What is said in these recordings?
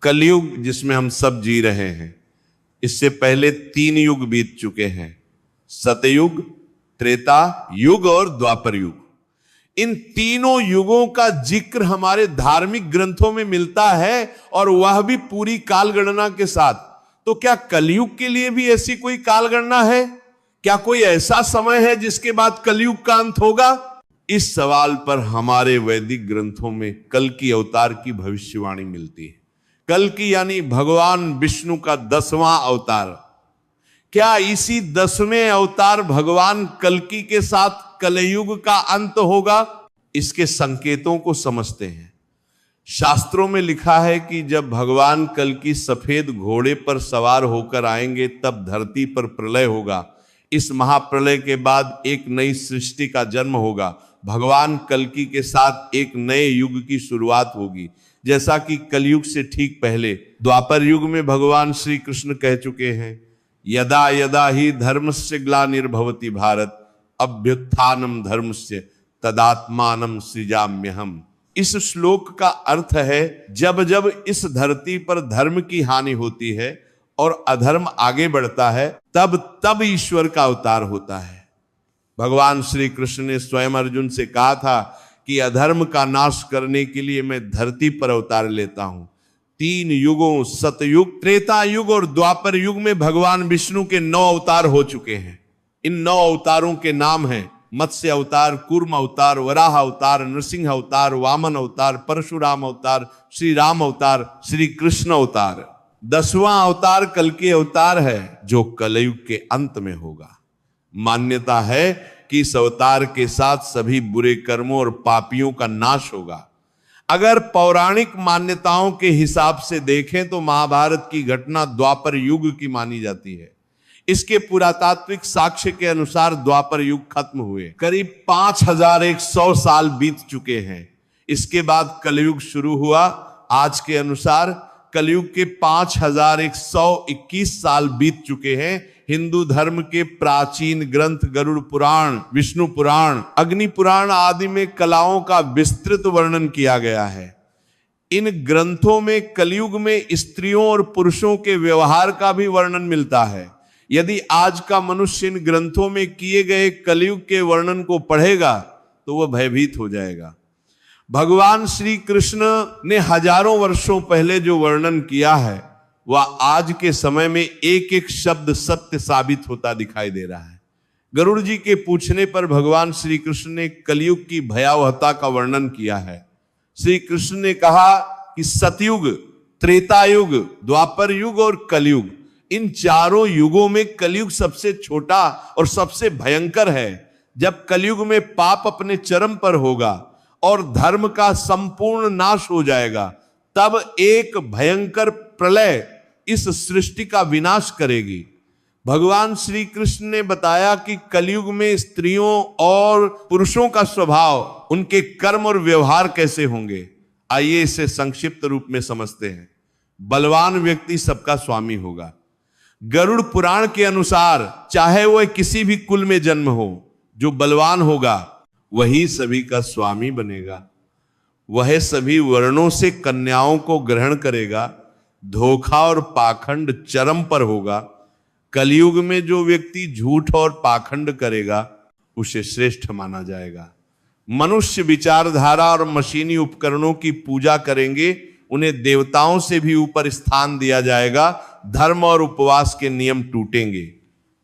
कलयुग जिसमें हम सब जी रहे हैं, इससे पहले 3 युग बीत चुके हैं, सतयुग, त्रेता युग और द्वापर युग। इन तीनों युगों का जिक्र हमारे धार्मिक ग्रंथों में मिलता है और वह भी पूरी काल गणना के साथ। तो क्या कलयुग के लिए भी ऐसी कोई काल गणना है? क्या कोई ऐसा समय है जिसके बाद कलयुग का अंत होगा? इस सवाल पर हमारे वैदिक ग्रंथों में कल की अवतार की भविष्यवाणी मिलती है। कल की यानी भगवान विष्णु का 10वां अवतार। क्या इसी 10वें अवतार भगवान कल्कि के साथ कलयुग का अंत होगा? इसके संकेतों को समझते हैं। शास्त्रों में लिखा है कि जब भगवान कल्कि सफेद घोड़े पर सवार होकर आएंगे तब धरती पर प्रलय होगा। इस महाप्रलय के बाद एक नई सृष्टि का जन्म होगा। भगवान कल्कि के साथ एक नए युग की शुरुआत होगी। जैसा कि कलयुग से ठीक पहले द्वापर युग में भगवान श्री कृष्ण कह चुके हैं, यदा यदा ही धर्मस्य ग्लानिर्भवति भारत अभ्युत्थानम धर्मस्य तदात्मानं सृजाम्यहम्। इस श्लोक का अर्थ है, जब जब इस धरती पर धर्म की हानि होती है और अधर्म आगे बढ़ता है तब तब ईश्वर का अवतार होता है। भगवान श्री कृष्ण ने स्वयं अर्जुन से कहा था कि अधर्म का नाश करने के लिए मैं धरती पर अवतार लेता हूं। 3 युगों सतयुग, त्रेता युग और द्वापर युग में भगवान विष्णु के 9 अवतार हो चुके हैं। इन 9 अवतारों के नाम हैं मत्स्य अवतार, कूर्म अवतार, वराह अवतार, नृसिंह अवतार, वामन अवतार, परशुराम अवतार, श्री राम अवतार, श्री कृष्ण अवतार। 10वां अवतार कल्कि अवतार है जो कलयुग के अंत में होगा। मान्यता है कि इस अवतार के साथ सभी बुरे कर्मों और पापियों का नाश होगा। अगर पौराणिक मान्यताओं के हिसाब से देखें तो महाभारत की घटना द्वापर युग की मानी जाती है। इसके पुरातात्विक साक्ष्य के अनुसार द्वापर युग खत्म हुए करीब 5100 साल बीत चुके हैं। इसके बाद कलयुग शुरू हुआ। आज के अनुसार कलयुग के 5121 साल बीत चुके हैं। हिंदू धर्म के प्राचीन ग्रंथ गरुड़ पुराण, विष्णु पुराण, अग्नि पुराण आदि में कलाओं का विस्तृत वर्णन किया गया है। इन ग्रंथों में कलयुग में स्त्रियों और पुरुषों के व्यवहार का भी वर्णन मिलता है। यदि आज का मनुष्य इन ग्रंथों में किए गए कलयुग के वर्णन को पढ़ेगा तो वह भयभीत हो जाएगा। भगवान श्री कृष्ण ने हजारों वर्षों पहले जो वर्णन किया है वह आज के समय में एक एक शब्द सत्य साबित होता दिखाई दे रहा है। गरुड़ जी के पूछने पर भगवान श्री कृष्ण ने कलयुग की भयावहता का वर्णन किया है। श्री कृष्ण ने कहा कि सतयुग, त्रेता युग, द्वापर युग और कलयुग, इन चारों युगों में कलयुग सबसे छोटा और सबसे भयंकर है। जब कलयुग में पाप अपने चरम पर होगा और धर्म का संपूर्ण नाश हो जाएगा तब एक भयंकर प्रलय इस सृष्टि का विनाश करेगी। भगवान श्री कृष्ण ने बताया कि कलयुग में स्त्रियों और पुरुषों का स्वभाव, उनके कर्म और व्यवहार कैसे होंगे। आइए इसे संक्षिप्त रूप में समझते हैं। बलवान व्यक्ति सबका स्वामी होगा। गरुड़ पुराण के अनुसार चाहे वह किसी भी कुल में जन्म हो, जो बलवान होगा वही सभी का स्वामी बनेगा। वह सभी वर्णों से कन्याओं को ग्रहण करेगा। धोखा और पाखंड चरम पर होगा। कलयुग में जो व्यक्ति झूठ और पाखंड करेगा उसे श्रेष्ठ माना जाएगा। मनुष्य विचारधारा और मशीनी उपकरणों की पूजा करेंगे। उन्हें देवताओं से भी ऊपर स्थान दिया जाएगा। धर्म और उपवास के नियम टूटेंगे।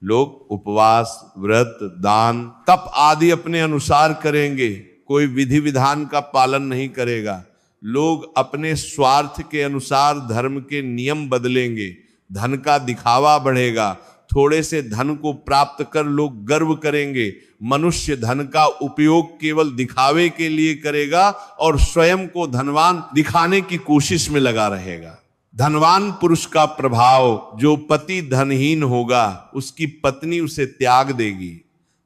लोग उपवास, व्रत, दान, तप आदि अपने अनुसार करेंगे। कोई विधि विधान का पालन नहीं करेगा। लोग अपने स्वार्थ के अनुसार धर्म के नियम बदलेंगे। धन का दिखावा बढ़ेगा। थोड़े से धन को प्राप्त कर लोग गर्व करेंगे। मनुष्य धन का उपयोग केवल दिखावे के लिए करेगा और स्वयं को धनवान दिखाने की कोशिश में लगा रहेगा। धनवान पुरुष का प्रभाव, जो पति धनहीन होगा उसकी पत्नी उसे त्याग देगी।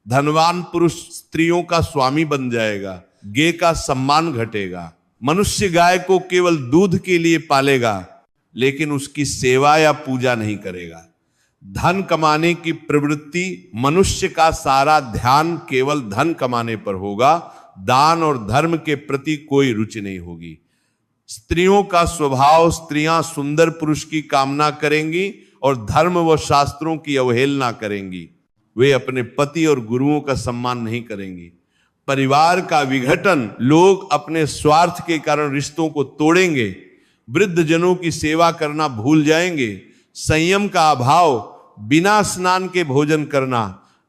धनवान पुरुष स्त्रियों का स्वामी बन जाएगा। गे का सम्मान घटेगा। मनुष्य गाय को केवल दूध के लिए पालेगा लेकिन उसकी सेवा या पूजा नहीं करेगा। धन कमाने की प्रवृत्ति, मनुष्य का सारा ध्यान केवल धन कमाने पर होगा। दान और धर्म के प्रति कोई रुचि नहीं होगी। स्त्रियों का स्वभाव, स्त्रियां सुंदर पुरुष की कामना करेंगी और धर्म व शास्त्रों की अवहेलना करेंगी। वे अपने पति और गुरुओं का सम्मान नहीं करेंगी। परिवार का विघटन, लोग अपने स्वार्थ के कारण रिश्तों को तोड़ेंगे। वृद्ध जनों की सेवा करना भूल जाएंगे। संयम का अभाव, बिना स्नान के भोजन करना,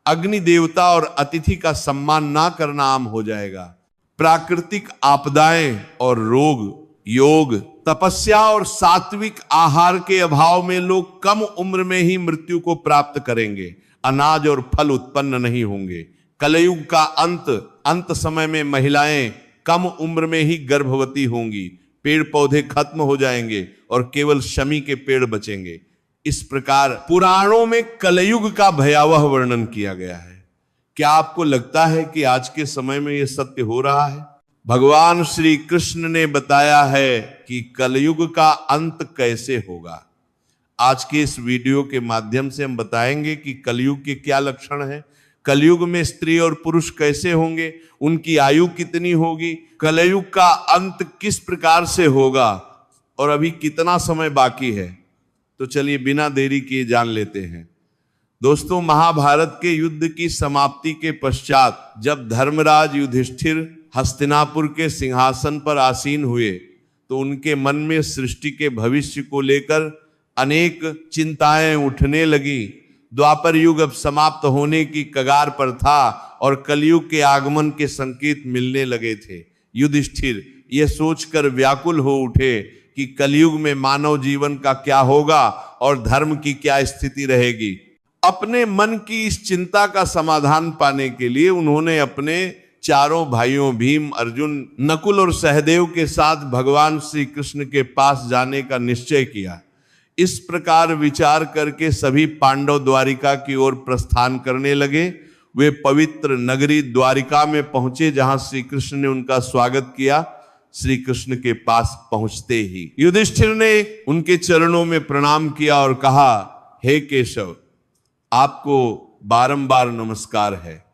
अग्नि देवता और अतिथि का सम्मान ना करना आम हो जाएगा। प्राकृतिक आपदाएं और रोग, योग, तपस्या और सात्विक आहार के अभाव में लोग कम उम्र में ही मृत्यु को प्राप्त करेंगे। अनाज और फल उत्पन्न नहीं होंगे। कलयुग का अंत समय में महिलाएं कम उम्र में ही गर्भवती होंगी। पेड़ पौधे खत्म हो जाएंगे और केवल शमी के पेड़ बचेंगे। इस प्रकार पुराणों में कलयुग का भयावह वर्णन किया गया है। क्या आपको लगता है कि आज के समय में यह सत्य हो रहा है? भगवान श्री कृष्ण ने बताया है कि कलयुग का अंत कैसे होगा। आज के इस वीडियो के माध्यम से हम बताएंगे कि कलयुग के क्या लक्षण हैं, कलयुग में स्त्री और पुरुष कैसे होंगे, उनकी आयु कितनी होगी, कलयुग का अंत किस प्रकार से होगा और अभी कितना समय बाकी है। तो चलिए बिना देरी किए जान लेते हैं। दोस्तों, महाभारत के युद्ध की समाप्ति के पश्चात जब धर्मराज युधिष्ठिर हस्तिनापुर के सिंहासन पर आसीन हुए तो उनके मन में सृष्टि के भविष्य को लेकर अनेक चिंताएं उठने लगी। द्वापर युग अब समाप्त होने की कगार पर था और कलयुग के आगमन के संकेत मिलने लगे थे। युधिष्ठिर ये सोचकर व्याकुल हो उठे कि कलयुग में मानव जीवन का क्या होगा और धर्म की क्या स्थिति रहेगी। अपने मन की इस चिंता का समाधान पाने के लिए उन्होंने अपने चारों भाइयों भीम, अर्जुन, नकुल और सहदेव के साथ भगवान श्री कृष्ण के पास जाने का निश्चय किया। इस प्रकार विचार करके सभी पांडव द्वारिका की ओर प्रस्थान करने लगे। वे पवित्र नगरी द्वारिका में पहुंचे जहां श्री कृष्ण ने उनका स्वागत किया। श्री कृष्ण के पास पहुंचते ही युधिष्ठिर ने उनके चरणों में प्रणाम किया और कहा, हे केशव, आपको बारंबार नमस्कार है।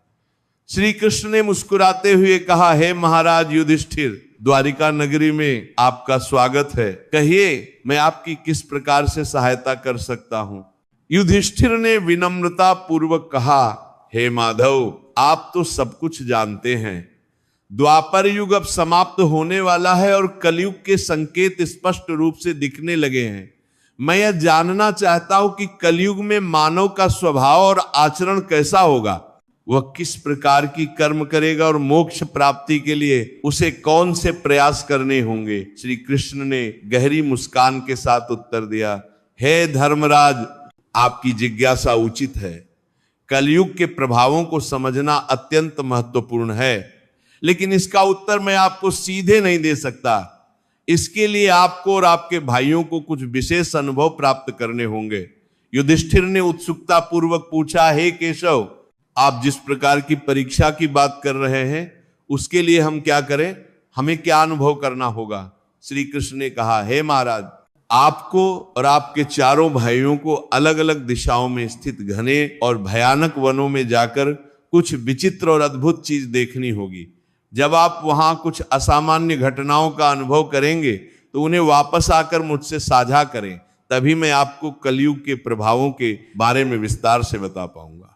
श्री कृष्ण ने मुस्कुराते हुए कहा, हे महाराज युधिष्ठिर, द्वारिका नगरी में आपका स्वागत है। कहिए, मैं आपकी किस प्रकार से सहायता कर सकता हूं। युधिष्ठिर ने विनम्रता पूर्वक कहा, हे माधव, आप तो सब कुछ जानते हैं। द्वापर युग अब समाप्त होने वाला है और कलयुग के संकेत स्पष्ट रूप से दिखने लगे हैं। मैं यह जानना चाहता हूं कि कलयुग में मानव का स्वभाव और आचरण कैसा होगा। वह किस प्रकार की कर्म करेगा और मोक्ष प्राप्ति के लिए उसे कौन से प्रयास करने होंगे। श्री कृष्ण ने गहरी मुस्कान के साथ उत्तर दिया, हे धर्मराज, आपकी जिज्ञासा उचित है। कलयुग के प्रभावों को समझना अत्यंत महत्वपूर्ण है, लेकिन इसका उत्तर मैं आपको सीधे नहीं दे सकता। इसके लिए आपको और आपके भाइयों को कुछ विशेष अनुभव प्राप्त करने होंगे। युधिष्ठिर ने उत्सुकता पूर्वक पूछा, हे केशव, आप जिस प्रकार की परीक्षा की बात कर रहे हैं उसके लिए हम क्या करें, हमें क्या अनुभव करना होगा। श्री कृष्ण ने कहा, हे महाराज, आपको और आपके चारों भाइयों को अलग अलग दिशाओं में स्थित घने और भयानक वनों में जाकर कुछ विचित्र और अद्भुत चीज देखनी होगी। जब आप वहां कुछ असामान्य घटनाओं का अनुभव करेंगे तो उन्हें वापस आकर मुझसे साझा करें, तभी मैं आपको कलयुग के प्रभावों के बारे में विस्तार से बता पाऊंगा।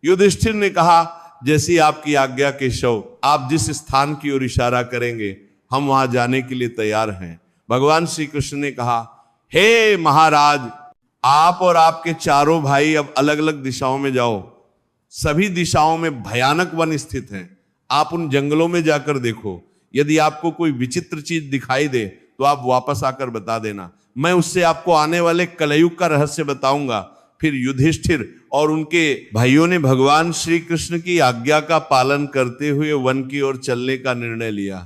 युधिष्ठिर ने कहा, जैसी आपकी आज्ञा केशव, आप जिस स्थान की ओर इशारा करेंगे हम वहां जाने के लिए तैयार हैं। भगवान श्री कृष्ण ने कहा, हे महाराज, आप और आपके चारों भाई अब अलग अलग दिशाओं में जाओ। सभी दिशाओं में भयानक वन स्थित हैं। आप उन जंगलों में जाकर देखो। यदि आपको कोई विचित्र चीज दिखाई दे तो आप वापस आकर बता देना। मैं उससे आपको आने वाले कलयुग का रहस्य बताऊंगा। फिर युधिष्ठिर और उनके भाइयों ने भगवान श्री कृष्ण की आज्ञा का पालन करते हुए वन की ओर चलने का निर्णय लिया।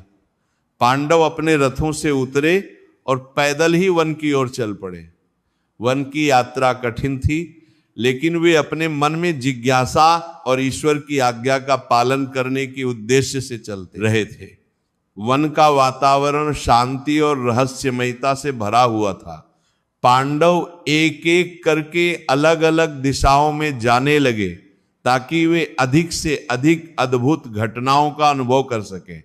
पांडव अपने रथों से उतरे और पैदल ही वन की ओर चल पड़े। वन की यात्रा कठिन थी, लेकिन वे अपने मन में जिज्ञासा और ईश्वर की आज्ञा का पालन करने के उद्देश्य से चलते रहे थे। वन का वातावरण शांति और रहस्यमयता से भरा हुआ था। पांडव एक एक करके अलग अलग दिशाओं में जाने लगे ताकि वे अधिक से अधिक अद्भुत घटनाओं का अनुभव कर सकें।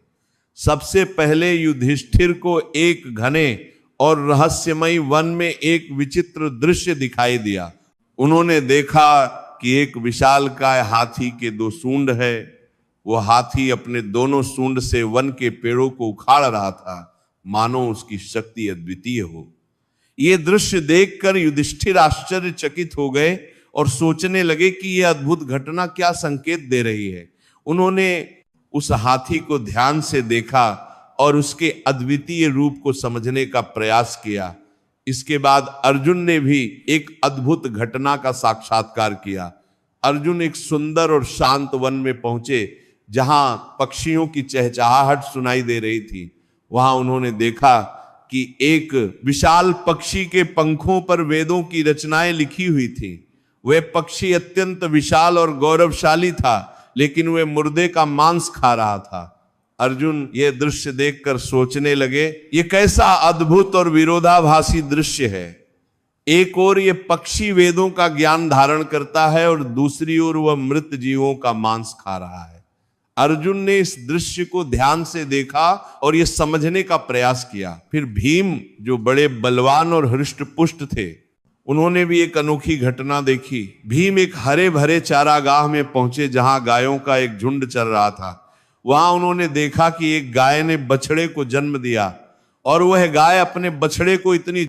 सबसे पहले युधिष्ठिर को एक घने और रहस्यमयी वन में एक विचित्र दृश्य दिखाई दिया। उन्होंने देखा कि एक विशालकाय हाथी के 2 सूंड है। वो हाथी अपने दोनों सूंड से वन के पेड़ों को उखाड़ रहा था, मानो उसकी शक्ति अद्वितीय हो। ये दृश्य देखकर युधिष्ठिर आश्चर्यचकित हो गए और सोचने लगे कि यह अद्भुत घटना क्या संकेत दे रही है। उन्होंने उस हाथी को ध्यान से देखा और उसके अद्वितीय रूप को समझने का प्रयास किया। इसके बाद अर्जुन ने भी एक अद्भुत घटना का साक्षात्कार किया। अर्जुन एक सुंदर और शांत वन में पहुंचे जहां पक्षियों की चहचहाहट सुनाई दे रही थी। वहां उन्होंने देखा कि एक विशाल पक्षी के पंखों पर वेदों की रचनाएं लिखी हुई थी। वह पक्षी अत्यंत विशाल और गौरवशाली था, लेकिन वह मुर्दे का मांस खा रहा था। अर्जुन यह दृश्य देखकर सोचने लगे, यह कैसा अद्भुत और विरोधाभासी दृश्य है। एक ओर यह पक्षी वेदों का ज्ञान धारण करता है और दूसरी ओर वह मृत जीवों का मांस खा रहा है। अर्जुन ने इस दृश्य को ध्यान से देखा और यह समझने का प्रयास किया। फिर भीम, जो बड़े बलवान और हृष्ट-पुष्ट थे, उन्होंने भी एक अनोखी घटना देखी। भीम एक हरे भरे चारागाह में पहुंचे जहां गायों का एक झुंड चल रहा था। वहां उन्होंने देखा कि एक गाय ने बछड़े को जन्म दिया और वह गाय अपने बछड़े को इतनी